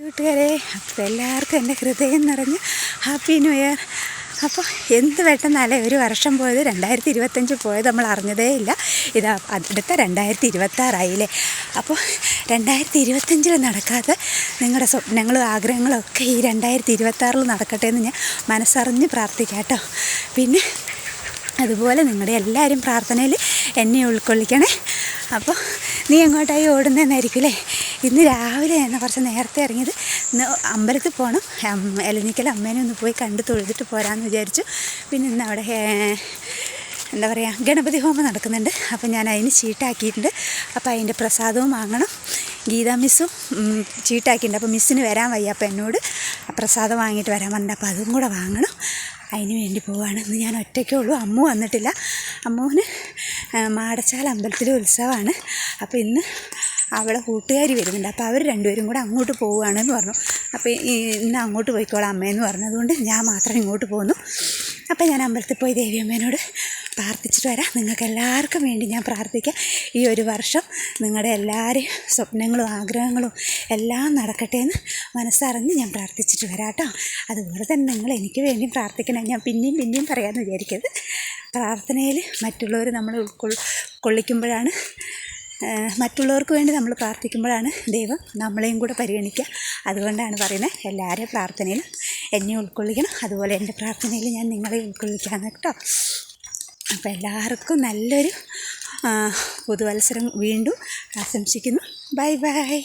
കൂട്ടുകാരെ, അപ്പോൾ എല്ലാവർക്കും എൻ്റെ ഹൃദയം നിറഞ്ഞ് ഹാപ്പി ന്യൂ ഇയർ. അപ്പോൾ എന്ത് പെട്ടെന്നല്ലേ ഒരു വർഷം പോയത്. 2025 പോയത് നമ്മൾ അറിഞ്ഞതേ ഇല്ല. ഇതാ അടുത്ത 2026 അപ്പോൾ 2025 നടക്കാതെ നിങ്ങളുടെ സ്വപ്നങ്ങളും ആഗ്രഹങ്ങളും ഒക്കെ ഈ 2026 നടക്കട്ടെ എന്ന് ഞാൻ മനസ്സറിഞ്ഞ് പ്രാർത്ഥിക്കാം കേട്ടോ. പിന്നെ അതുപോലെ നിങ്ങളുടെ എല്ലാവരും പ്രാർത്ഥനയിൽ എന്നെ ഉൾക്കൊള്ളിക്കണേ. അപ്പോൾ നീ എങ്ങോട്ടായി ഓടുന്നതെന്നായിരിക്കും ഇന്ന് രാവിലെ ഞാൻ കുറച്ച് നേരത്തെ ഇറങ്ങിയത്. ഇന്ന് അമ്പലത്തിൽ പോകണം, എലഞ്ഞിക്കൽ അമ്മേനെ ഒന്ന് പോയി കണ്ട് തൊഴുതിട്ട് പോരാമെന്ന് വിചാരിച്ചു. പിന്നെ ഇന്ന് അവിടെ എന്താ പറയുക, ഗണപതി ഹോമം നടക്കുന്നുണ്ട്. അപ്പോൾ ഞാൻ അതിന് ചീട്ടാക്കിയിട്ടുണ്ട്. അപ്പോൾ അതിൻ്റെ പ്രസാദവും വാങ്ങണം. ഗീതാ മിസ്സും ചീട്ടാക്കിയിട്ടുണ്ട്. അപ്പോൾ മിസ്സിന് വരാൻ വയ്യ, അപ്പോൾ എന്നോട് പ്രസാദം വാങ്ങിയിട്ട് വരാൻ പറഞ്ഞിട്ട് അപ്പോൾ അതും കൂടെ വാങ്ങണം. അതിന് വേണ്ടി പോവുകയാണ്. ഇന്ന് ഞാൻ ഒറ്റയ്ക്കേ ഉള്ളൂ, അമ്മു വന്നിട്ടില്ല. അമ്മുവിന് മാടച്ചാൽ അമ്പലത്തിലെ ഉത്സവമാണ്. അപ്പോൾ ഇന്ന് അവളെ കൂട്ടുകാർ വരുന്നുണ്ട്. അപ്പോൾ അവർ രണ്ടുപേരും കൂടെ അങ്ങോട്ട് പോവുകയാണെന്ന് പറഞ്ഞു. അപ്പോൾ ഇന്ന് അങ്ങോട്ട് പോയിക്കോളാം അമ്മയെന്ന് പറഞ്ഞു. അതുകൊണ്ട് ഞാൻ മാത്രം ഇങ്ങോട്ട് പോകുന്നു. അപ്പോൾ ഞാൻ അമ്പലത്തിൽ പോയി ദേവിയമ്മേനോട് പ്രാർത്ഥിച്ചിട്ട് വരാം. നിങ്ങൾക്ക് എല്ലാവർക്കും വേണ്ടി ഞാൻ പ്രാർത്ഥിക്കാം. ഈ ഒരു വർഷം നിങ്ങളുടെ എല്ലാവരെയും സ്വപ്നങ്ങളും ആഗ്രഹങ്ങളും എല്ലാം നടക്കട്ടെ എന്ന് മനസ്സറിഞ്ഞ് ഞാൻ പ്രാർത്ഥിച്ചിട്ട് വരാം കേട്ടോ. അതുപോലെ തന്നെ നിങ്ങൾ എനിക്ക് വേണ്ടി പ്രാർത്ഥിക്കണം. ഞാൻ പിന്നെയും പറയാമെന്ന് വിചാരിക്കരുത്. പ്രാർത്ഥനയിൽ മറ്റുള്ളവർ നമ്മൾ ഉൾക്കൊള്ളിക്കുമ്പോഴാണ്, മറ്റുള്ളവർക്ക് വേണ്ടി നമ്മൾ പ്രാർത്ഥിക്കുമ്പോഴാണ് ദൈവം നമ്മളെയും കൂടെ പരിഗണിക്കുക. അതുകൊണ്ടാണ് പറയുന്നത്, എല്ലാവരെയും പ്രാർത്ഥനയിൽ എന്നെ ഉൾക്കൊള്ളിക്കണം. അതുപോലെ എൻ്റെ പ്രാർത്ഥനയിൽ ഞാൻ നിങ്ങളെ ഉൾക്കൊള്ളിക്കാം കേട്ടോ. അപ്പോൾ എല്ലാവർക്കും നല്ലൊരു പുതുവത്സരം വീണ്ടും ആശംസിക്കുന്നു. Bye bye.